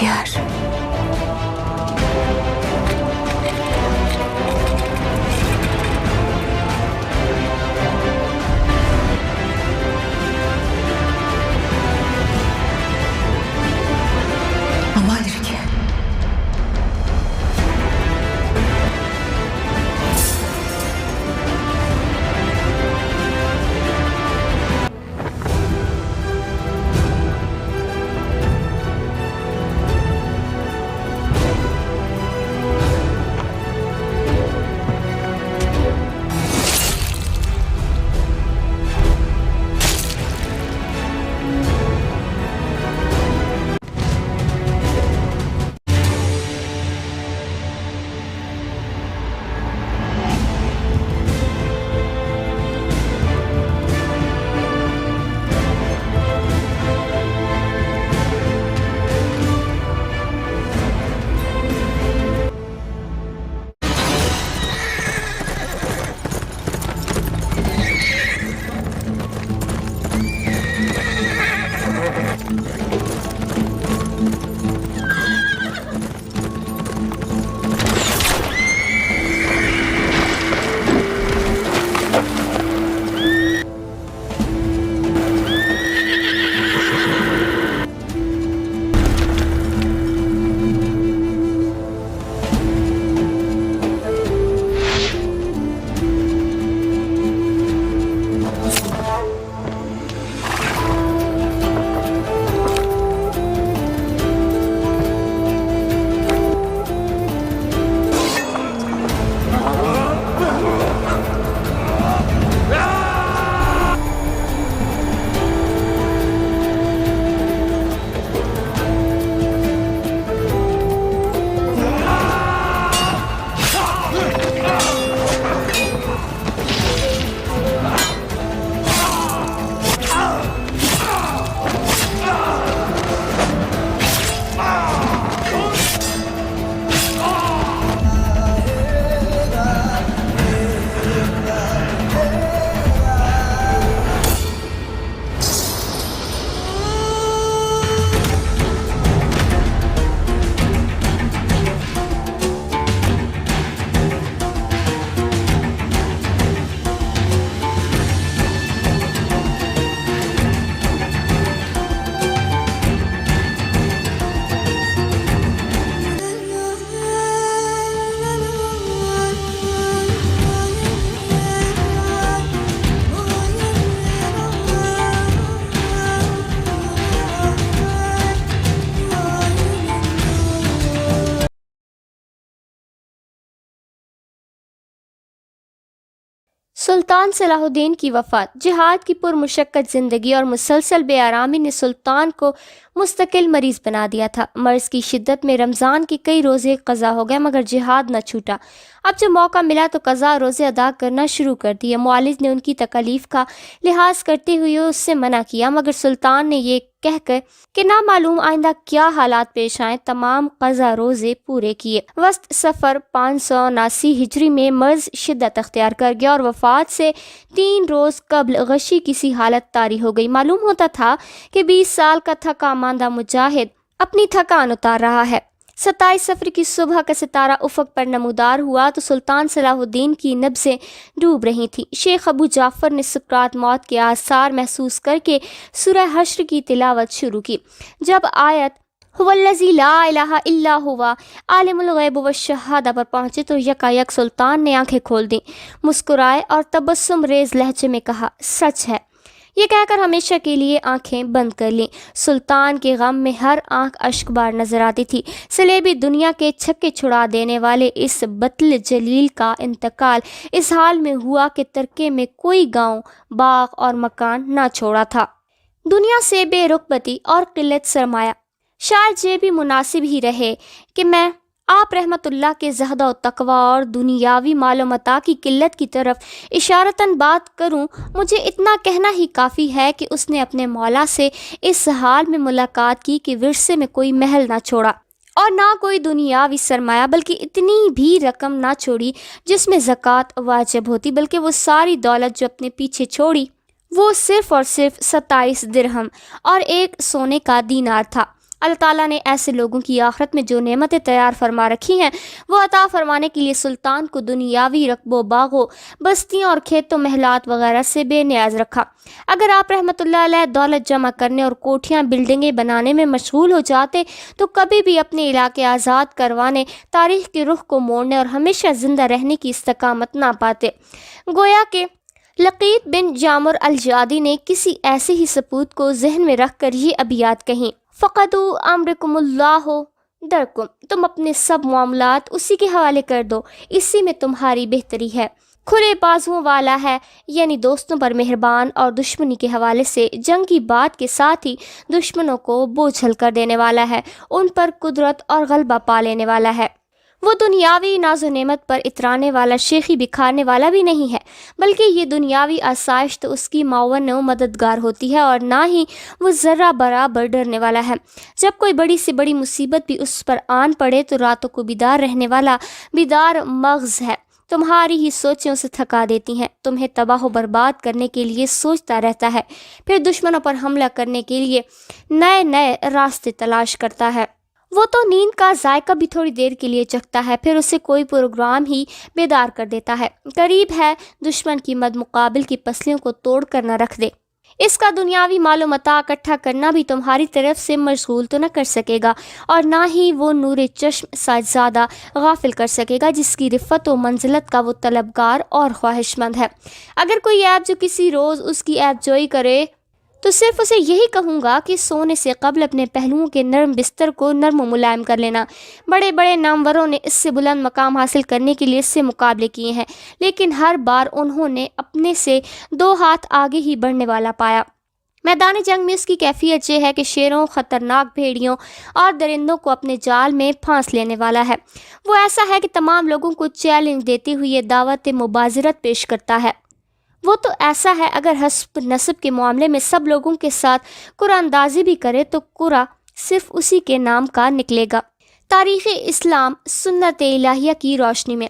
پیار. ممالك. سلطان صلاح الدین کی وفات. جہاد کی پرمشقت زندگی اور مسلسل بے آرامی نے سلطان کو مستقل مریض بنا دیا تھا. مرض کی شدت میں رمضان کے کئی روزے قضا ہو گئے مگر جہاد نہ چھوٹا. اب جب موقع ملا تو قضا روزے ادا کرنا شروع کر دیے. معالج نے ان کی تکالیف کا لحاظ کرتے ہوئے اس سے منع کیا مگر سلطان نے یہ کہہ کر کہ نہ معلوم آئندہ کیا حالات پیش آئیں تمام قضا روزے پورے کیے. وسط سفر 579 ہجری میں مرض شدت اختیار کر گیا اور وفات سے 3 روز قبل غشی کسی حالت طاری ہو گئی. معلوم ہوتا تھا کہ 20 سال کا تھکا ماندہ مجاہد اپنی تھکان اتار رہا ہے. 27 صفر کی صبح کا ستارہ افق پر نمودار ہوا تو سلطان صلاح الدین کی نبضیں ڈوب رہی تھیں. شیخ ابو جعفر نے سکرات موت کے آثار محسوس کر کے سورہ حشر کی تلاوت شروع کی. جب آیت هو الذی لا الہ الا ہوا عالم الغیب والشہادہ پر پہنچے تو یکایک سلطان نے آنکھیں کھول دیں. مسکرائے اور تبسم ریز لہجے میں کہا سچ ہے. یہ کہہ کر ہمیشہ کے لیے آنکھیں بند کر لیں. سلطان کے غم میں ہر آنکھ اشک بار نظر آتی تھی. سلیبی دنیا کے چھکے چھڑا دینے والے اس بطل جلیل کا انتقال اس حال میں ہوا کہ ترکے میں کوئی گاؤں باغ اور مکان نہ چھوڑا تھا. دنیا سے بے رغبتی اور قلت سرمایہ. شاید یہ بھی مناسب ہی رہے کہ میں آپ رحمت اللہ کے زہد و تقوی اور دنیاوی مال و متاع کی قلت کی طرف اشارتاً بات کروں. مجھے اتنا کہنا ہی کافی ہے کہ اس نے اپنے مولا سے اس حال میں ملاقات کی کہ ورثے میں کوئی محل نہ چھوڑا اور نہ کوئی دنیاوی سرمایہ بلکہ اتنی بھی رقم نہ چھوڑی جس میں زکوٰۃ واجب ہوتی، بلکہ وہ ساری دولت جو اپنے پیچھے چھوڑی وہ صرف اور صرف 27 درہم اور 1 سونے کا دینار تھا. اللہ تعالیٰ نے ایسے لوگوں کی آخرت میں جو نعمتیں تیار فرما رکھی ہیں وہ عطا فرمانے کے لیے سلطان کو دنیاوی رقب و باغوں، بستیوں اور کھیتوں محلات وغیرہ سے بے نیاز رکھا۔ اگر آپ رحمۃ اللہ علیہ دولت جمع کرنے اور کوٹھیاں بلڈنگیں بنانے میں مشغول ہو جاتے تو کبھی بھی اپنے علاقے آزاد کروانے، تاریخ کے رخ کو موڑنے اور ہمیشہ زندہ رہنے کی استقامت نہ پاتے۔ گویا کہ لقیط بن جامر الجادی نے کسی ایسے ہی سپوت کو ذہن میں رکھ کر یہ ابیات کہیں: فقدوا امرکم اللہ درکم، تم اپنے سب معاملات اسی کے حوالے کر دو، اسی میں تمہاری بہتری ہے۔ کھلے بازوؤں والا ہے، یعنی دوستوں پر مہربان، اور دشمنی کے حوالے سے جنگ کی بات کے ساتھ ہی دشمنوں کو بوجھل کر دینے والا ہے، ان پر قدرت اور غلبہ پا لینے والا ہے۔ وہ دنیاوی ناز و نعمت پر اترانے والا، شیخی بکھارنے والا بھی نہیں ہے، بلکہ یہ دنیاوی آسائش تو اس کی معاون و مددگار ہوتی ہے، اور نہ ہی وہ ذرہ برابر ڈرنے والا ہے۔ جب کوئی بڑی سے بڑی مصیبت بھی اس پر آن پڑے تو راتوں کو بیدار رہنے والا بیدار مغز ہے، تمہاری ہی سوچوں سے تھکا دیتی ہیں، تمہیں تباہ و برباد کرنے کے لیے سوچتا رہتا ہے، پھر دشمنوں پر حملہ کرنے کے لیے نئے نئے راستے تلاش کرتا ہے۔ وہ تو نیند کا ذائقہ بھی تھوڑی دیر کے لیے چکھتا ہے، پھر اسے کوئی پروگرام ہی بیدار کر دیتا ہے۔ قریب ہے دشمن کی مد مقابل کی پسلیوں کو توڑ کر نہ رکھ دے۔ اس کا دنیاوی مال و متاع اکٹھا کرنا بھی تمہاری طرف سے مشغول تو نہ کر سکے گا، اور نہ ہی وہ نور چشم ساجزادہ غافل کر سکے گا جس کی رفت و منزلت کا وہ طلبگار اور خواہش مند ہے۔ اگر کوئی عیب جو کسی روز اس کی عیب جوئی کرے تو صرف اسے یہی کہوں گا کہ سونے سے قبل اپنے پہلوؤں کے نرم بستر کو نرم و ملائم کر لینا۔ بڑے بڑے ناموروں نے اس سے بلند مقام حاصل کرنے کے لیے اس سے مقابلے کیے ہیں، لیکن ہر بار انہوں نے اپنے سے 2 ہاتھ آگے ہی بڑھنے والا پایا۔ میدان جنگ میں اس کی کیفیت یہ ہے کہ شیروں، خطرناک بھیڑیوں اور درندوں کو اپنے جال میں پھانس لینے والا ہے۔ وہ ایسا ہے کہ تمام لوگوں کو چیلنج دیتے ہوئے دعوت مبازرت پیش کرتا ہے۔ وہ تو ایسا ہے اگر حسب نسب کے معاملے میں سب لوگوں کے ساتھ قرآن اندازی بھی کرے تو قرآن صرف اسی کے نام کا نکلے گا۔ تاریخ اسلام سنت الہیہ کی روشنی میں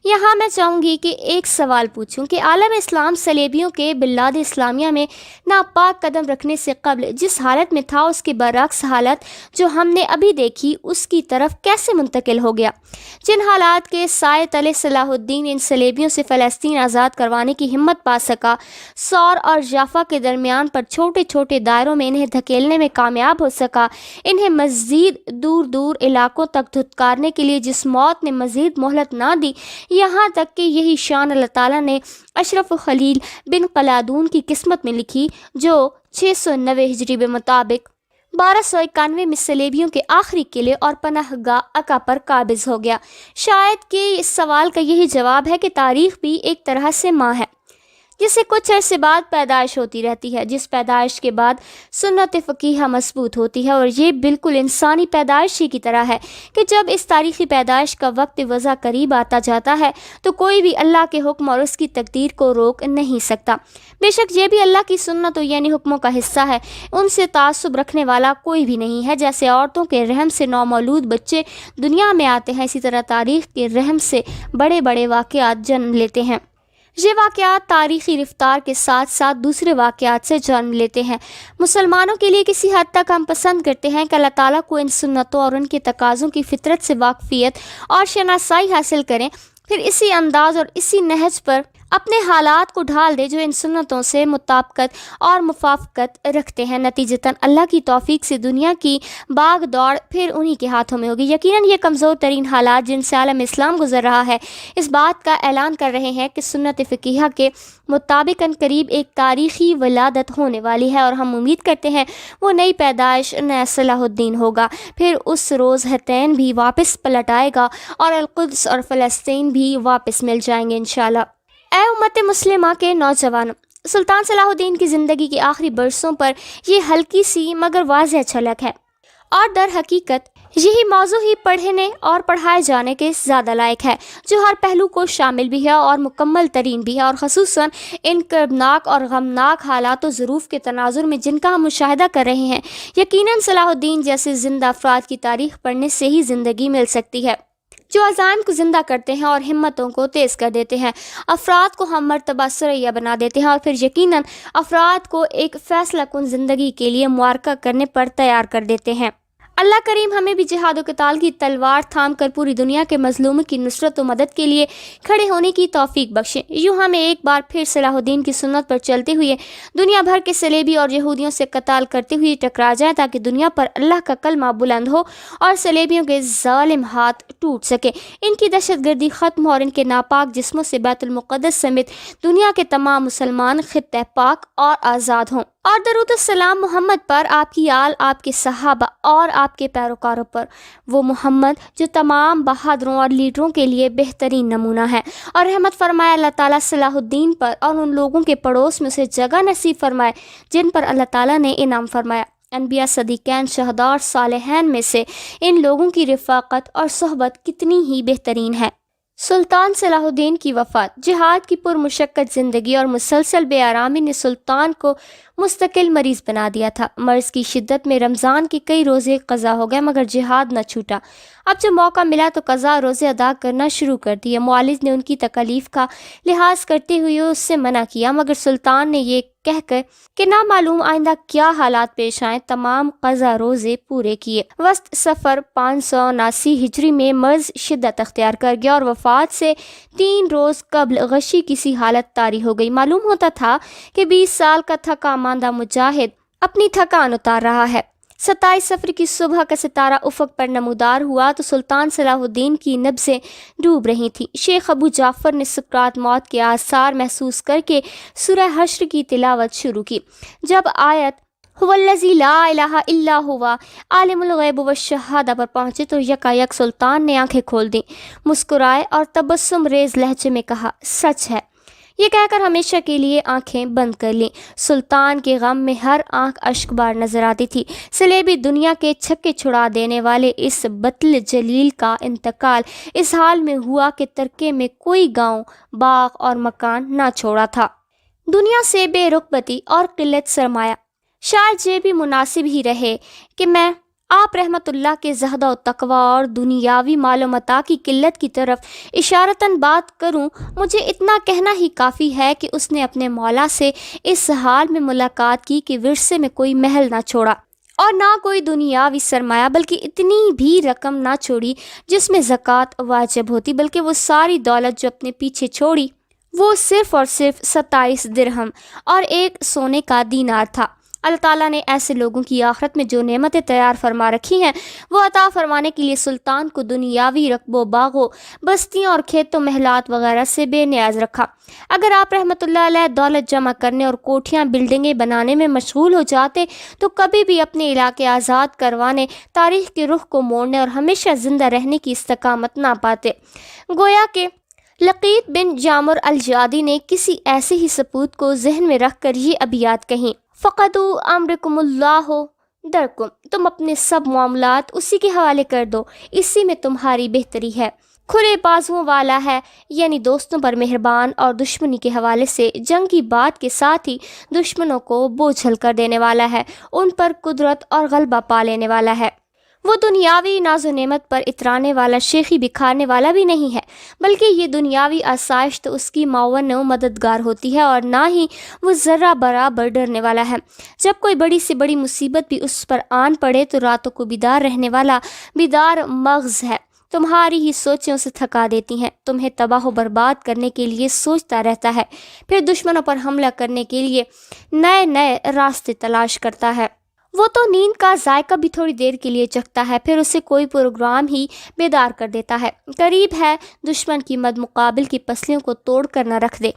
یہاں میں چاہوں گی کہ ایک سوال پوچھوں کہ عالم اسلام صلیبیوں کے بلاد اسلامیہ میں ناپاک قدم رکھنے سے قبل جس حالت میں تھا اس کے برعکس حالت جو ہم نے ابھی دیکھی اس کی طرف کیسے منتقل ہو گیا؟ جن حالات کے سائے تلے صلاح الدین ان صلیبیوں سے فلسطین آزاد کروانے کی ہمت پا سکا، سور اور جافا کے درمیان پر چھوٹے چھوٹے دائروں میں انہیں دھکیلنے میں کامیاب ہو سکا، انہیں مزید دور دور علاقوں تک دھتکارنے کے لیے جس موت نے مزید مہلت نہ دی، یہاں تک کہ یہی شان اللہ تعالیٰ نے اشرف خلیل بن قلادون کی قسمت میں لکھی جو 690 ہجری کے مطابق 1291 میں صلیبیوں کے آخری قلعے اور پناہ گاہ عکا پر قابض ہو گیا۔ شاید کہ اس سوال کا یہی جواب ہے کہ تاریخ بھی ایک طرح سے ماں ہے جسے کچھ عرصے بعد پیدائش ہوتی رہتی ہے، جس پیدائش کے بعد سنت فقیہ مضبوط ہوتی ہے، اور یہ بالکل انسانی پیدائش ہی کی طرح ہے کہ جب اس تاریخی پیدائش کا وقت وضع قریب آتا جاتا ہے تو کوئی بھی اللہ کے حکم اور اس کی تقدیر کو روک نہیں سکتا۔ بے شک یہ بھی اللہ کی سنت یعنی حکموں کا حصہ ہے، ان سے تعصب رکھنے والا کوئی بھی نہیں ہے۔ جیسے عورتوں کے رحم سے نومولود بچے دنیا میں آتے ہیں، اسی طرح تاریخ کے رحم سے بڑے بڑے واقعات جنم لیتے ہیں۔ یہ واقعات تاریخی رفتار کے ساتھ ساتھ دوسرے واقعات سے جنم لیتے ہیں۔ مسلمانوں کے لیے کسی حد تک ہم پسند کرتے ہیں کہ اللہ تعالیٰ کو ان سنتوں اور ان کے تقاضوں کی فطرت سے واقفیت اور شناسائی حاصل کریں، پھر اسی انداز اور اسی نہج پر اپنے حالات کو ڈھال دے جو ان سنتوں سے مطابقت اور موافقت رکھتے ہیں۔ نتیجتاً اللہ کی توفیق سے دنیا کی باغ دوڑ پھر انہی کے ہاتھوں میں ہوگی۔ یقیناً یہ کمزور ترین حالات جن سے عالم اسلام گزر رہا ہے اس بات کا اعلان کر رہے ہیں کہ سنت فقیہ کے مطابق قریب ایک تاریخی ولادت ہونے والی ہے، اور ہم امید کرتے ہیں وہ نئی پیدائش نیا صلاح الدین ہوگا۔ پھر اس روز حتین بھی واپس پلٹ آئے گا اور القدس اور فلسطین بھی واپس مل جائیں گے انشاءاللہ۔ اے امت مسلمہ کے نوجوانوں، سلطان صلاح الدین کی زندگی کے آخری برسوں پر یہ ہلکی سی مگر واضح جھلک ہے، اور در حقیقت یہی موضوع ہی پڑھنے اور پڑھائے جانے کے زیادہ لائق ہے، جو ہر پہلو کو شامل بھی ہے اور مکمل ترین بھی ہے، اور خصوصاً ان کربناک اور غمناک حالات و ظروف کے تناظر میں جن کا ہم مشاہدہ کر رہے ہیں۔ یقیناً صلاح الدین جیسے زندہ افراد کی تاریخ پڑھنے سے ہی زندگی مل سکتی ہے، جو عزائم کو زندہ کرتے ہیں اور ہمتوں کو تیز کر دیتے ہیں، افراد کو ہم مرتبہ سریا بنا دیتے ہیں، اور پھر یقیناً افراد کو ایک فیصلہ کن زندگی کے لیے معرکہ کرنے پر تیار کر دیتے ہیں۔ اللہ کریم ہمیں بھی جہاد و قتال کی تلوار تھام کر پوری دنیا کے مظلوموں کی نصرت و مدد کے لیے کھڑے ہونے کی توفیق بخشے۔ یوں ہمیں ایک بار پھر صلاح الدین کی سنت پر چلتے ہوئے دنیا بھر کے صلیبی اور یہودیوں سے قتال کرتے ہوئے ٹکرا جائیں، تاکہ دنیا پر اللہ کا کلمہ بلند ہو اور صلیبیوں کے ظالم ہاتھ ٹوٹ سکے، ان کی دہشت گردی ختم اور ان کے ناپاک جسموں سے بیت المقدس سمیت دنیا کے تمام مسلمان خطہ پاک اور آزاد ہوں۔ اور درود السلام محمد پر، آپ کی آل، آپ کے صحابہ اور آپ کے پیروکاروں پر، وہ محمد جو تمام بہادروں اور لیڈروں کے لیے بہترین نمونہ ہے، اور رحمت فرمائے اللہ تعالیٰ صلاح الدین پر اور ان لوگوں کے پڑوس میں اسے جگہ نصیب فرمائے جن پر اللہ تعالیٰ نے انعام فرمایا۔ انبیاء، صدیقین، شہداء اور صالحین میں سے ان لوگوں کی رفاقت اور صحبت کتنی ہی بہترین ہے۔ سلطان صلاح الدین کی وفات۔ جہاد کی پرمشقت زندگی اور مسلسل بے آرامی نے سلطان کو مستقل مریض بنا دیا تھا۔ مرض کی شدت میں رمضان کے کئی روزے قضا ہو گئے، مگر جہاد نہ چھوٹا۔ اب جب موقع ملا تو قضا روزے ادا کرنا شروع کر دیے۔ معالج نے ان کی تکالیف کا لحاظ کرتے ہوئے اس سے منع کیا، مگر سلطان نے یہ کہہ کر کہ نہ معلوم آئندہ کیا حالات پیش آئیں، تمام قضا روزے پورے کیے۔ وسط سفر 579 ہجری میں مرض شدت اختیار کر گیا اور وفات سے 3 روز قبل غشی کسی حالت طاری ہو گئی۔ معلوم ہوتا تھا کہ 20 سال کا تھکا ماندہ مجاہد اپنی تھکان اتار رہا ہے۔ 27 صفر کی صبح کا ستارہ افق پر نمودار ہوا تو سلطان صلاح الدین کی نبضیں ڈوب رہی تھیں۔ شیخ ابو جعفر نے سکرات موت کے آثار محسوس کر کے سورہ حشر کی تلاوت شروع کی۔ جب آیت هو الذی لا الہ الا ہوا عالم الغیب والشہادہ پر پہنچے تو یکایک سلطان نے آنکھیں کھول دیں، مسکرائے اور تبسم ریز لہجے میں کہا، سچ ہے۔ یہ کہہ کر ہمیشہ کے لیے آنکھیں بند کر لیں۔ سلطان کے غم میں ہر آنکھ اشک بار نظر آتی تھی۔ صلیبی دنیا کے چھکے چھڑا دینے والے اس بطل جلیل کا انتقال اس حال میں ہوا کہ ترکے میں کوئی گاؤں، باغ اور مکان نہ چھوڑا تھا۔ دنیا سے بے رغبتی اور قلت سرمایہ۔ شاید یہ بھی مناسب ہی رہے کہ میں آپ رحمت اللہ کے زہد و تقوی اور دنیاوی مال و متاع کی قلت کی طرف اشارتاً بات کروں۔ مجھے اتنا کہنا ہی کافی ہے کہ اس نے اپنے مولا سے اس حال میں ملاقات کی کہ ورثے میں کوئی محل نہ چھوڑا اور نہ کوئی دنیاوی سرمایہ، بلکہ اتنی بھی رقم نہ چھوڑی جس میں زکوٰۃ واجب ہوتی، بلکہ وہ ساری دولت جو اپنے پیچھے چھوڑی وہ صرف اور صرف 27 درہم اور 1 سونے کا دینار تھا۔ اللہ تعالیٰ نے ایسے لوگوں کی آخرت میں جو نعمتیں تیار فرما رکھی ہیں وہ عطا فرمانے کے لیے سلطان کو دنیاوی رقبوں، باغوں، بستیوں اور کھیتوں، محلات وغیرہ سے بے نیاز رکھا۔ اگر آپ رحمت اللہ علیہ دولت جمع کرنے اور کوٹھیاں، بلڈنگیں بنانے میں مشغول ہو جاتے تو کبھی بھی اپنے علاقے آزاد کروانے، تاریخ کے رخ کو موڑنے اور ہمیشہ زندہ رہنے کی استقامت نہ پاتے۔ گویا کہ لقیط بن جامر الجادی نے کسی ایسے ہی سپوت کو ذہن میں رکھ کر یہ ابیات کہیں، فقدوا امرکم اللہ درکم، تم اپنے سب معاملات اسی کے حوالے کر دو، اسی میں تمہاری بہتری ہے۔ کھلے بازوؤں والا ہے، یعنی دوستوں پر مہربان اور دشمنی کے حوالے سے جنگ کی بات کے ساتھ ہی دشمنوں کو بوجھل کر دینے والا ہے، ان پر قدرت اور غلبہ پا لینے والا ہے۔ وہ دنیاوی ناز و نعمت پر اترانے والا، شیخی بکھارنے والا بھی نہیں ہے، بلکہ یہ دنیاوی آسائش تو اس کی معاون و مددگار ہوتی ہے، اور نہ ہی وہ ذرہ برابر ڈرنے والا ہے۔ جب کوئی بڑی سے بڑی مصیبت بھی اس پر آن پڑے تو راتوں کو بیدار رہنے والا بیدار مغز ہے، تمہاری ہی سوچوں سے تھکا دیتی ہیں، تمہیں تباہ و برباد کرنے کے لیے سوچتا رہتا ہے، پھر دشمنوں پر حملہ کرنے کے لیے نئے نئے راستے تلاش کرتا ہے۔ وہ تو نیند کا ذائقہ بھی تھوڑی دیر کے لیے چکھتا ہے، پھر اسے کوئی پروگرام ہی بیدار کر دیتا ہے۔ قریب ہے دشمن کی مد مقابل کی پسلیوں کو توڑ کر نہ رکھ دے۔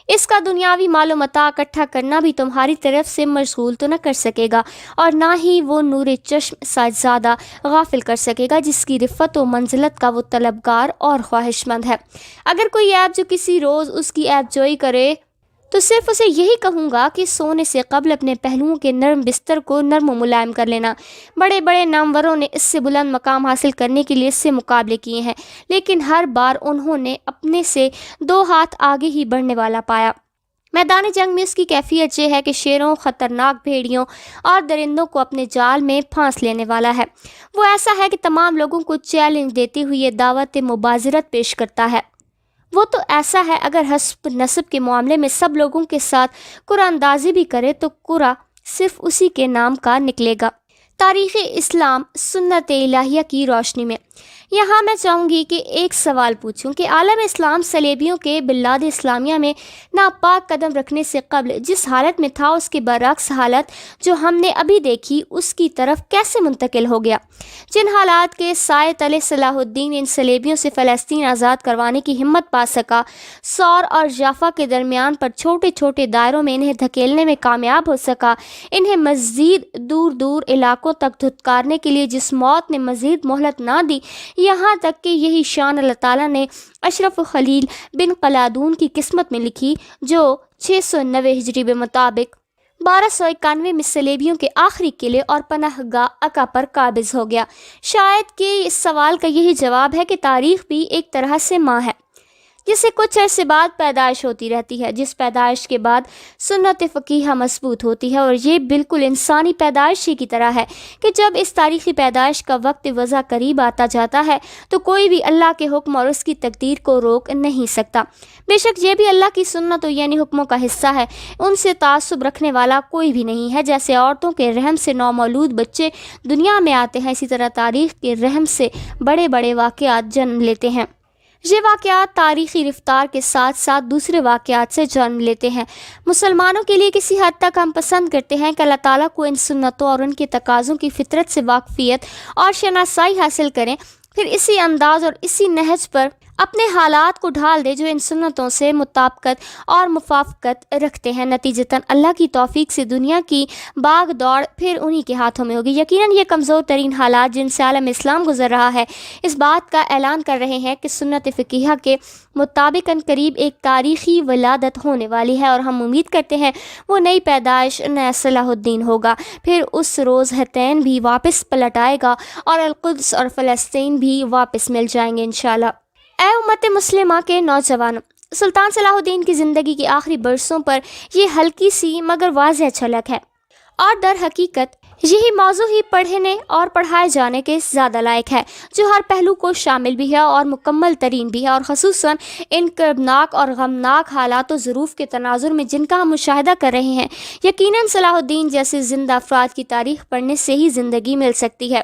اس کا دنیاوی مال و متاع اکٹھا کرنا بھی تمہاری طرف سے مشغول تو نہ کر سکے گا، اور نہ ہی وہ نور چشم ساجزادہ غافل کر سکے گا جس کی رفت و منزلت کا وہ طلبگار اور خواہش مند ہے۔ اگر کوئی عیب جو کسی روز اس کی عیب جوئی کرے تو صرف اسے یہی کہوں گا کہ سونے سے قبل اپنے پہلوؤں کے نرم بستر کو نرم و ملائم کر لینا۔ بڑے بڑے ناموروں نے اس سے بلند مقام حاصل کرنے کے لیے اس سے مقابلے کیے ہیں، لیکن ہر بار انہوں نے اپنے سے 2 ہاتھ آگے ہی بڑھنے والا پایا۔ میدان جنگ میں اس کی کیفیت یہ ہے کہ شیروں، خطرناک بھیڑیوں اور درندوں کو اپنے جال میں پھانس لینے والا ہے۔ وہ ایسا ہے کہ تمام لوگوں کو چیلنج دیتے ہوئے دعوت مبازرت پیش کرتا ہے۔ وہ تو ایسا ہے اگر حسب نسب کے معاملے میں سب لوگوں کے ساتھ قرآن اندازی بھی کرے تو قرآن صرف اسی کے نام کا نکلے گا۔ تاریخ اسلام سنت الہیہ کی روشنی میں یہاں میں چاہوں گی کہ ایک سوال پوچھوں کہ عالم اسلام صلیبیوں کے بلاد اسلامیہ میں ناپاک قدم رکھنے سے قبل جس حالت میں تھا اس کے برعکس حالت جو ہم نے ابھی دیکھی اس کی طرف کیسے منتقل ہو گیا؟ جن حالات کے سائے تلے صلاح الدین ان صلیبیوں سے فلسطین آزاد کروانے کی ہمت پا سکا، سور اور جافا کے درمیان پر چھوٹے چھوٹے دائروں میں انہیں دھکیلنے میں کامیاب ہو سکا، انہیں مزید دور دور علاقوں تک دھتکارنے کے لیے جس موت نے مزید مہلت نہ دی، یہاں تک کہ یہی شان اللہ تعالیٰ نے اشرف خلیل بن قلادون کی قسمت میں لکھی جو 690 ہجری کے مطابق 1291 میں صلیبیوں کے آخری قلعے اور پناہ گاہ عکا پر قابض ہو گیا۔ شاید کہ اس سوال کا یہی جواب ہے کہ تاریخ بھی ایک طرح سے ماں ہے جسے کچھ عرصے بعد پیدائش ہوتی رہتی ہے، جس پیدائش کے بعد سنت فقیہ مضبوط ہوتی ہے، اور یہ بالکل انسانی پیدائش ہی کی طرح ہے کہ جب اس تاریخی پیدائش کا وقت وضع قریب آتا جاتا ہے تو کوئی بھی اللہ کے حکم اور اس کی تقدیر کو روک نہیں سکتا۔ بے شک یہ بھی اللہ کی سنتوں یعنی حکموں کا حصہ ہے، ان سے تعصب رکھنے والا کوئی بھی نہیں ہے۔ جیسے عورتوں کے رحم سے نومولود بچے دنیا میں آتے ہیں، اسی طرح تاریخ کے رحم سے بڑے بڑے واقعات جنم لیتے ہیں۔ یہ واقعات تاریخی رفتار کے ساتھ ساتھ دوسرے واقعات سے جنم لیتے ہیں۔ مسلمانوں کے لیے کسی حد تک ہم پسند کرتے ہیں کہ اللہ تعالیٰ کو ان سنتوں اور ان کے تقاضوں کی فطرت سے واقفیت اور شناسائی حاصل کریں، پھر اسی انداز اور اسی نہج پر اپنے حالات کو ڈھال دے جو ان سنتوں سے مطابقت اور موافقت رکھتے ہیں۔ نتیجتاً اللہ کی توفیق سے دنیا کی باغ دوڑ پھر انہی کے ہاتھوں میں ہوگی۔ یقیناً یہ کمزور ترین حالات جن سے عالم اسلام گزر رہا ہے اس بات کا اعلان کر رہے ہیں کہ سنت فقیہ کے مطابق قریب ایک تاریخی ولادت ہونے والی ہے، اور ہم امید کرتے ہیں وہ نئی پیدائش نیا صلاح الدین ہوگا۔ پھر اس روز ہتین بھی واپس پلٹ آئے گا اور القدس اور فلسطین بھی واپس مل جائیں گے انشاءاللہ۔ اے امت مسلمہ کے نوجوانوں، سلطان صلاح الدین کی زندگی کے آخری برسوں پر یہ ہلکی سی مگر واضح جھلک ہے، اور در حقیقت یہی موضوع ہی پڑھنے اور پڑھائے جانے کے زیادہ لائق ہے، جو ہر پہلو کو شامل بھی ہے اور مکمل ترین بھی ہے، اور خصوصاً ان کربناک اور غمناک حالات و ظروف کے تناظر میں جن کا ہم مشاہدہ کر رہے ہیں۔ یقیناً صلاح الدین جیسے زندہ افراد کی تاریخ پڑھنے سے ہی زندگی مل سکتی ہے،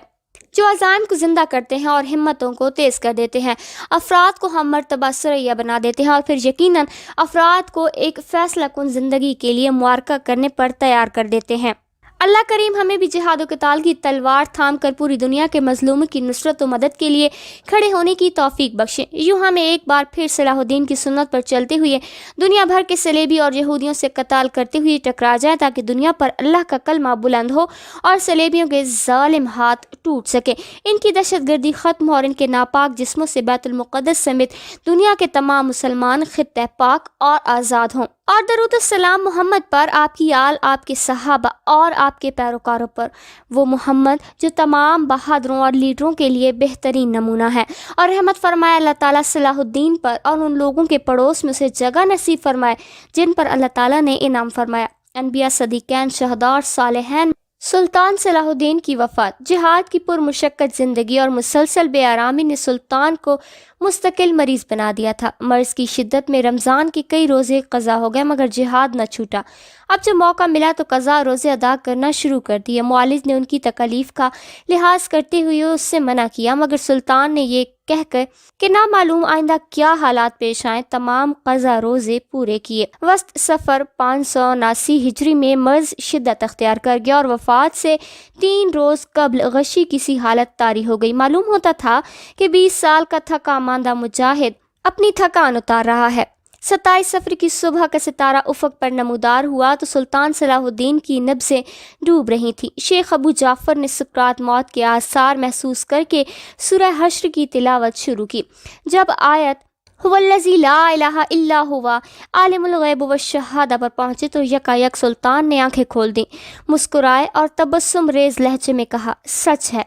جو عزائم کو زندہ کرتے ہیں اور ہمتوں کو تیز کر دیتے ہیں، افراد کو ہم مرتبہ سریا بنا دیتے ہیں، اور پھر یقیناً افراد کو ایک فیصلہ کن زندگی کے لیے معرکہ کرنے پر تیار کر دیتے ہیں۔ اللہ کریم ہمیں بھی جہاد و قتال کی تلوار تھام کر پوری دنیا کے مظلوموں کی نصرت و مدد کے لیے کھڑے ہونے کی توفیق بخشے۔ یوں ہمیں ایک بار پھر صلاح الدین کی سنت پر چلتے ہوئے دنیا بھر کے صلیبی اور یہودیوں سے قتال کرتے ہوئے ٹکرا جائیں، تاکہ دنیا پر اللہ کا کلمہ بلند ہو اور صلیبیوں کے ظالم ہاتھ ٹوٹ سکے، ان کی دہشت گردی ختم ہو، اور ان کے ناپاک جسموں سے بیت المقدس سمیت دنیا کے تمام مسلمان خطہ پاک اور آزاد ہوں۔ اور درود السلام محمد پر، آپ کی آل، آپ کے صحابہ اور آپ کے پیروکاروں پر، وہ محمد جو تمام بہادروں اور لیڈروں کے لیے بہترین نمونہ ہے، اور رحمت فرمائے اللہ تعالیٰ صلاح الدین پر اور ان لوگوں کے پڑوس میں اسے جگہ نصیب فرمائے جن پر اللہ تعالیٰ نے انعام فرمایا۔ انبیاء، صدیقین، شہداء اور صالحین۔ سلطان صلاح الدین کی وفات۔ جہاد کی پرمشقت زندگی اور مسلسل بے آرامی نے سلطان کو مستقل مریض بنا دیا تھا۔ مرض کی شدت میں رمضان کے کئی روزے قضا ہو گئے، مگر جہاد نہ چھوٹا۔ اب جب موقع ملا تو قضا روزے ادا کرنا شروع کر دیے۔ معالج نے ان کی تکالیف کا لحاظ کرتے ہوئے اس سے منع کیا، مگر سلطان نے یہ کہہ کر کہ نہ معلوم آئندہ کیا حالات پیش آئیں تمام قضا روزے پورے کیے۔ وسط صفر 579 ہجری میں مرض شدت اختیار کر گیا اور وفات سے 3 روز قبل غشی کسی حالت طاری ہو گئی۔ معلوم ہوتا تھا کہ 20 سال کا تھکا ماندہ مجاہد اپنی تھکان اتار رہا ہے۔ 27 صفر کی صبح کا ستارہ افق پر نمودار ہوا تو سلطان صلاح الدین کی نبضیں ڈوب رہی تھی۔ شیخ ابو جعفر نے سکرات موت کے آثار محسوس کر کے سورہ حشر کی تلاوت شروع کی۔ جب آیت هو الذی لا الہ الا ہوا عالم الغیب والشہادہ پر پہنچے تو یکایک سلطان نے آنکھیں کھول دیں، مسکرائے اور تبسم ریز لہجے میں کہا، سچ ہے۔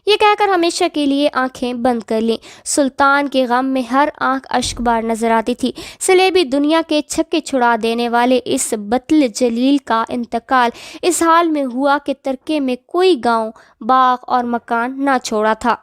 یہ کہہ کر ہمیشہ کے لیے آنکھیں بند کر لیں۔ سلطان کے غم میں ہر آنکھ اشک بار نظر آتی تھی۔ صلیبی دنیا کے چھکے چھڑا دینے والے اس بطل جلیل کا انتقال اس حال میں ہوا کہ ترکے میں کوئی گاؤں، باغ اور مکان نہ چھوڑا تھا۔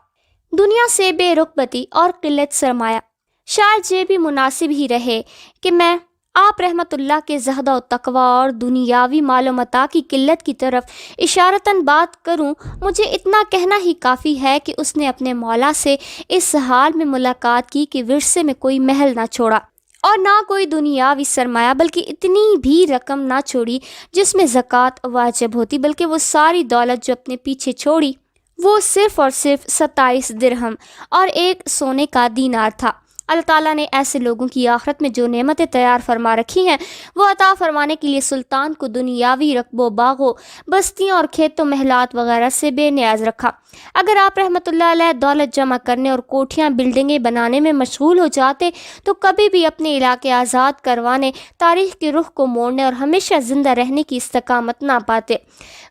دنیا سے بے رغبتی اور قلت سرمایہ۔ شاید یہ بھی مناسب ہی رہے کہ میں آپ رحمت اللہ کے زہد و تقوی اور دنیاوی مال و متاع کی قلت کی طرف اشارتاً بات کروں، مجھے اتنا کہنا ہی کافی ہے کہ اس نے اپنے مولا سے اس حال میں ملاقات کی کہ ورثے میں کوئی محل نہ چھوڑا اور نہ کوئی دنیاوی سرمایہ، بلکہ اتنی بھی رقم نہ چھوڑی جس میں زکوٰۃ واجب ہوتی، بلکہ وہ ساری دولت جو اپنے پیچھے چھوڑی وہ صرف اور صرف 27 درہم اور 1 سونے کا دینار تھا۔ اللہ تعالیٰ نے ایسے لوگوں کی آخرت میں جو نعمتیں تیار فرما رکھی ہیں وہ عطا فرمانے کے لیے سلطان کو دنیاوی رقب و باغوں، بستیوں اور کھیتوں محلات وغیرہ سے بے نیاز رکھا۔ اگر آپ رحمۃ اللہ علیہ دولت جمع کرنے اور کوٹھیاں بلڈنگیں بنانے میں مشغول ہو جاتے تو کبھی بھی اپنے علاقے آزاد کروانے، تاریخ کے رخ کو موڑنے اور ہمیشہ زندہ رہنے کی استقامت نہ پاتے۔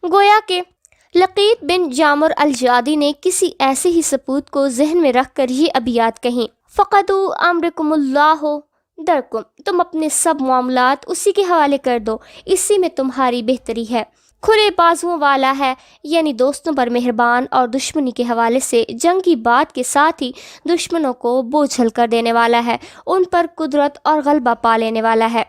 گویا کہ لقیط بن جامر الجادی نے کسی ایسے ہی سپوت کو ذہن میں رکھ کر یہ ابیات کہیں: فقدوا امرکم اللہ درکم، تم اپنے سب معاملات اسی کے حوالے کر دو، اسی میں تمہاری بہتری ہے۔ کھلے بازوؤں والا ہے، یعنی دوستوں پر مہربان، اور دشمنی کے حوالے سے جنگ کی بات کے ساتھ ہی دشمنوں کو بوجھل کر دینے والا ہے، ان پر قدرت اور غلبہ پا لینے والا ہے۔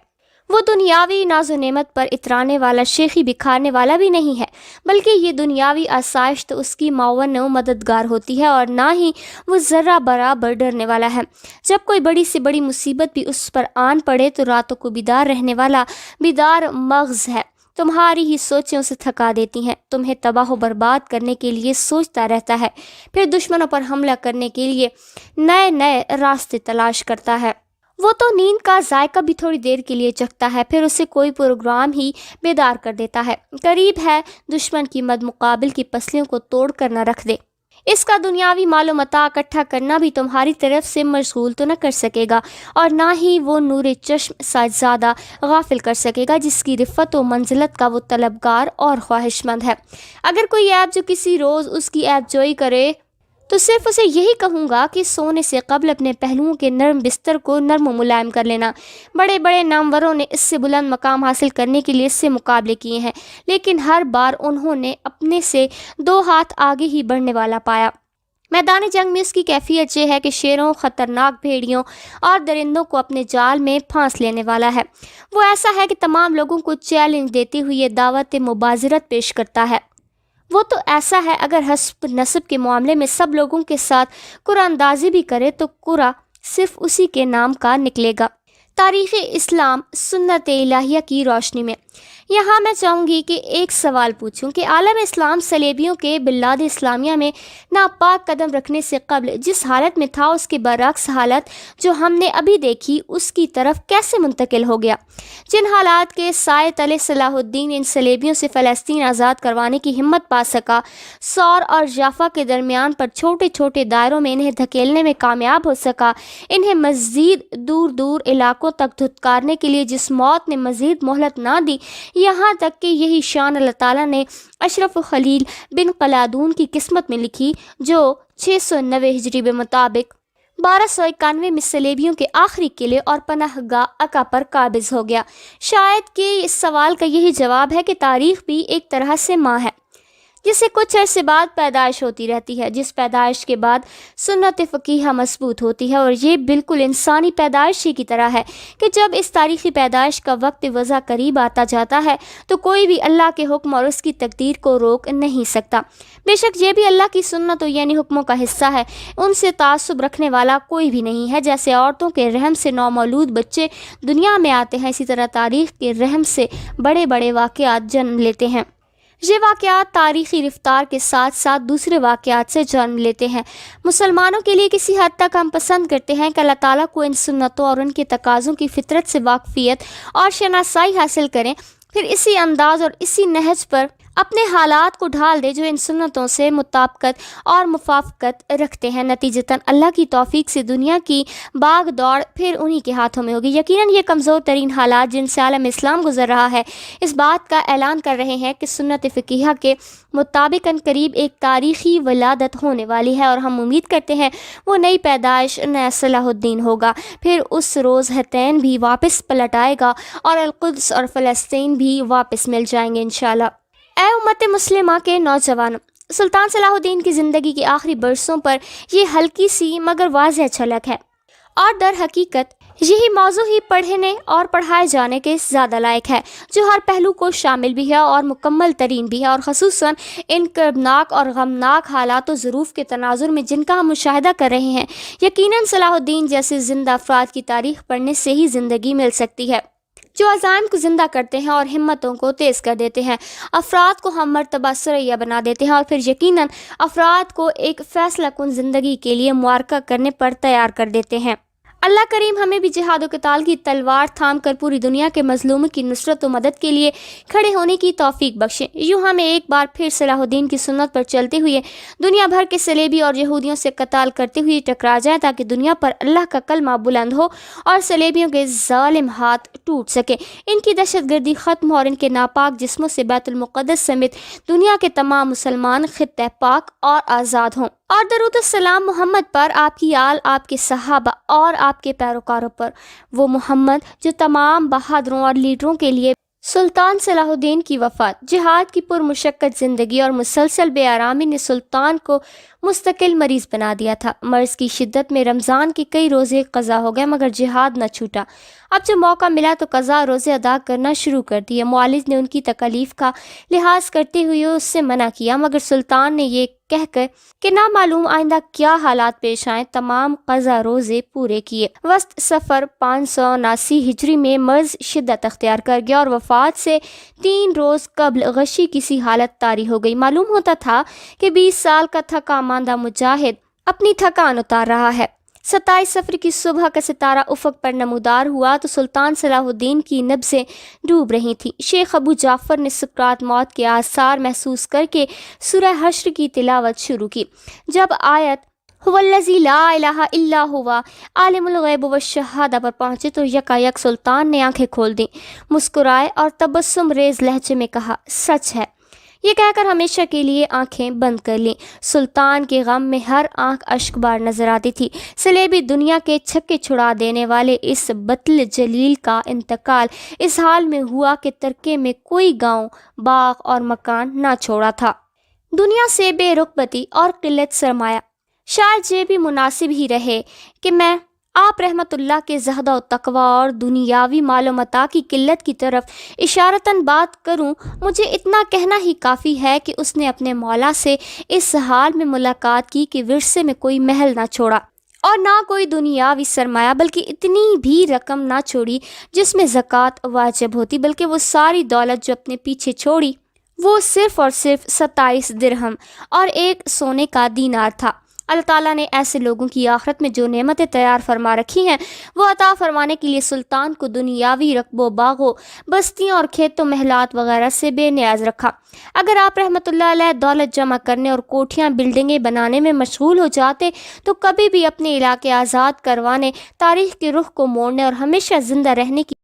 وہ دنیاوی ناز و نعمت پر اترانے والا، شیخی بکھارنے والا بھی نہیں ہے، بلکہ یہ دنیاوی آسائش تو اس کی معاون و مددگار ہوتی ہے، اور نہ ہی وہ ذرہ برابر ڈرنے والا ہے۔ جب کوئی بڑی سے بڑی مصیبت بھی اس پر آن پڑے تو راتوں کو بیدار رہنے والا بیدار مغز ہے، تمہاری ہی سوچیں اسے تھکا دیتی ہیں، تمہیں تباہ و برباد کرنے کے لیے سوچتا رہتا ہے، پھر دشمنوں پر حملہ کرنے کے لیے نئے نئے راستے تلاش کرتا ہے۔ وہ تو نیند کا ذائقہ بھی تھوڑی دیر کے لیے چکھتا ہے، پھر اسے کوئی پروگرام ہی بیدار کر دیتا ہے۔ قریب ہے دشمن کی مد مقابل کی پسلیوں کو توڑ کر نہ رکھ دے۔ اس کا دنیاوی مال و متاع اکٹھا کرنا بھی تمہاری طرف سے مشغول تو نہ کر سکے گا، اور نہ ہی وہ نور چشم ساجزادہ غافل کر سکے گا جس کی رفت و منزلت کا وہ طلبگار اور خواہش مند ہے۔ اگر کوئی عیب جو کسی روز اس کی عیب جوئی کرے تو صرف اسے یہی کہوں گا کہ سونے سے قبل اپنے پہلوؤں کے نرم بستر کو نرم و ملائم کر لینا۔ بڑے بڑے ناموروں نے اس سے بلند مقام حاصل کرنے کے لیے اس سے مقابلے کیے ہیں، لیکن ہر بار انہوں نے اپنے سے 2 ہاتھ آگے ہی بڑھنے والا پایا۔ میدان جنگ میں اس کی کیفیت یہ ہے کہ شیروں، خطرناک بھیڑیوں اور درندوں کو اپنے جال میں پھانس لینے والا ہے۔ وہ ایسا ہے کہ تمام لوگوں کو چیلنج دیتے ہوئے دعوت مبازرت پیش کرتا ہے۔ وہ تو ایسا ہے اگر حسب نسب کے معاملے میں سب لوگوں کے ساتھ قرآن اندازی بھی کرے تو قرآن صرف اسی کے نام کا نکلے گا۔ تاریخ اسلام سنت الہیہ کی روشنی میں یہاں میں چاہوں گی کہ ایک سوال پوچھوں کہ عالم اسلام صلیبیوں کے بلاد اسلامیہ میں ناپاک قدم رکھنے سے قبل جس حالت میں تھا اس کے برعکس حالت جو ہم نے ابھی دیکھی اس کی طرف کیسے منتقل ہو گیا؟ جن حالات کے سائے تلے صلاح الدین ان صلیبیوں سے فلسطین آزاد کروانے کی ہمت پا سکا، سور اور جافا کے درمیان پر چھوٹے چھوٹے دائروں میں انہیں دھکیلنے میں کامیاب ہو سکا، انہیں مزید دور دور علاقوں تک دھتکارنے کے لیے جس موت نے مزید مہلت نہ دی، یہاں تک کہ یہی شان اللہ تعالیٰ نے اشرف خلیل بن قلادون کی قسمت میں لکھی جو 690 ہجری کے مطابق 1291 میں صلیبیوں کے آخری قلعے اور پناہ گاہ عکا پر قابض ہو گیا۔ شاید کہ اس سوال کا یہی جواب ہے کہ تاریخ بھی ایک طرح سے ماں ہے جسے کچھ عرصے بعد پیدائش ہوتی رہتی ہے، جس پیدائش کے بعد سنت فقیہ مضبوط ہوتی ہے، اور یہ بالکل انسانی پیدائش ہی کی طرح ہے کہ جب اس تاریخی پیدائش کا وقت وضع قریب آتا جاتا ہے تو کوئی بھی اللہ کے حکم اور اس کی تقدیر کو روک نہیں سکتا۔ بے شک یہ بھی اللہ کی سنت یعنی حکموں کا حصہ ہے، ان سے تعصب رکھنے والا کوئی بھی نہیں ہے۔ جیسے عورتوں کے رحم سے نومولود بچے دنیا میں آتے ہیں، اسی طرح تاریخ کے رحم سے بڑے بڑے واقعات جنم لیتے ہیں۔ یہ واقعات تاریخی رفتار کے ساتھ ساتھ دوسرے واقعات سے جنم لیتے ہیں۔ مسلمانوں کے لیے کسی حد تک ہم پسند کرتے ہیں کہ اللہ تعالیٰ کو ان سنتوں اور ان کے تقاضوں کی فطرت سے واقفیت اور شناسائی حاصل کریں، پھر اسی انداز اور اسی نہج پر اپنے حالات کو ڈھال دے جو ان سنتوں سے مطابقت اور موافقت رکھتے ہیں۔ نتیجتاً اللہ کی توفیق سے دنیا کی باغ دوڑ پھر انہی کے ہاتھوں میں ہوگی۔ یقیناً یہ کمزور ترین حالات جن سے عالم اسلام گزر رہا ہے اس بات کا اعلان کر رہے ہیں کہ سنت فقیہ کے مطابق قریب ایک تاریخی ولادت ہونے والی ہے، اور ہم امید کرتے ہیں وہ نئی پیدائش نیا صلاح الدین ہوگا۔ پھر اس روز ہتین بھی واپس پلٹ آئے گا اور القدس اور فلسطین بھی واپس مل جائیں گے انشاءاللہ۔ اے امت مسلمہ کے نوجوانوں، سلطان صلاح الدین کی زندگی کے آخری برسوں پر یہ ہلکی سی مگر واضح جھلک ہے، اور در حقیقت یہی موضوع ہی پڑھنے اور پڑھائے جانے کے زیادہ لائق ہے، جو ہر پہلو کو شامل بھی ہے اور مکمل ترین بھی ہے، اور خصوصاً ان کربناک اور غمناک حالات و ظروف کے تناظر میں جن کا ہم مشاہدہ کر رہے ہیں۔ یقیناً صلاح الدین جیسے زندہ افراد کی تاریخ پڑھنے سے ہی زندگی مل سکتی ہے، جو عزائم کو زندہ کرتے ہیں اور ہمتوں کو تیز کر دیتے ہیں، افراد کو ہم مرتبہ سریا بنا دیتے ہیں، اور پھر یقیناً افراد کو ایک فیصلہ کن زندگی کے لیے معرکہ کرنے پر تیار کر دیتے ہیں۔ اللہ کریم ہمیں بھی جہاد و قتال کی تلوار تھام کر پوری دنیا کے مظلوموں کی نصرت و مدد کے لیے کھڑے ہونے کی توفیق بخشے۔ یوں ہمیں ایک بار پھر صلاح الدین کی سنت پر چلتے ہوئے دنیا بھر کے صلیبی اور یہودیوں سے قتال کرتے ہوئے ٹکرا جائیں، تاکہ دنیا پر اللہ کا کلمہ بلند ہو اور صلیبیوں کے ظالم ہاتھ ٹوٹ سکے، ان کی دہشت گردی ختم اور ان کے ناپاک جسموں سے بیت المقدس سمیت دنیا کے تمام مسلمان خطہ پاک اور آزاد ہوں۔ اور درود السلام محمد پر، آپ کی آل، آپ کے صحابہ اور آپ کے پیروکاروں پر، وہ محمد جو تمام بہادروں اور لیڈروں کے لیے سلطان صلاح الدین کی وفات، جہاد کی پرمشقت زندگی اور مسلسل بے آرامی نے سلطان کو مستقل مریض بنا دیا تھا۔ مرض کی شدت میں رمضان کے کئی روزے قضا ہو گئے، مگر جہاد نہ چھوٹا۔ اب جب موقع ملا تو قضا روزے ادا کرنا شروع کر دیے۔ معالج نے ان کی تکالیف کا لحاظ کرتے ہوئے اس سے منع کیا، مگر سلطان نے یہ کہہ کر کہ نہ معلوم آئندہ کیا حالات پیش آئیں، تمام قضا روزے پورے کیے۔ وسط سفر 579 ہجری میں مرض شدت اختیار کر گیا اور وفات سے 3 روز قبل غشی کسی حالت طاری ہو گئی۔ معلوم ہوتا تھا کہ 20 سال کا تھکا ماندہ مجاہد اپنی تھکان اتار رہا ہے۔ 27 صفر کی صبح کا ستارہ افق پر نمودار ہوا تو سلطان صلاح الدین کی نبضیں ڈوب رہی تھیں۔ شیخ ابو جعفر نے سکرات موت کے آثار محسوس کر کے سورہ حشر کی تلاوت شروع کی۔ جب آیت هو الذی لا الہ الا ہوا عالم الغیب والشہادہ پر پہنچے تو یکایک سلطان نے آنکھیں کھول دیں، مسکرائے اور تبسم ریز لہجے میں کہا، سچ ہے۔ یہ کہہ کر ہمیشہ کے لیے آنکھیں بند کر لیں۔ سلطان کے غم میں ہر آنکھ اشک بار نظر آتی تھی۔ صلیبی دنیا کے چھکے چھڑا دینے والے اس بطل جلیل کا انتقال اس حال میں ہوا کہ ترکے میں کوئی گاؤں، باغ اور مکان نہ چھوڑا تھا۔ دنیا سے بے رغبتی اور قلت سرمایہ، شاید یہ بھی مناسب ہی رہے کہ میں آپ رحمت اللہ کے زہد و تقوی اور دنیاوی مال و متاع کی قلت کی طرف اشارتاً بات کروں۔ مجھے اتنا کہنا ہی کافی ہے کہ اس نے اپنے مولا سے اس حال میں ملاقات کی کہ ورثے میں کوئی محل نہ چھوڑا اور نہ کوئی دنیاوی سرمایہ، بلکہ اتنی بھی رقم نہ چھوڑی جس میں زکوٰۃ واجب ہوتی، بلکہ وہ ساری دولت جو اپنے پیچھے چھوڑی وہ صرف اور صرف 27 درہم اور 1 سونے کا دینار تھا۔ اللہ تعالیٰ نے ایسے لوگوں کی آخرت میں جو نعمتیں تیار فرما رکھی ہیں وہ عطا فرمانے کے لیے سلطان کو دنیاوی رقب و باغوں، بستیوں اور کھیتوں محلات وغیرہ سے بے نیاز رکھا۔ اگر آپ رحمت اللہ علیہ دولت جمع کرنے اور کوٹھیاں بلڈنگیں بنانے میں مشغول ہو جاتے تو کبھی بھی اپنے علاقے آزاد کروانے، تاریخ کے رخ کو موڑنے اور ہمیشہ زندہ رہنے کی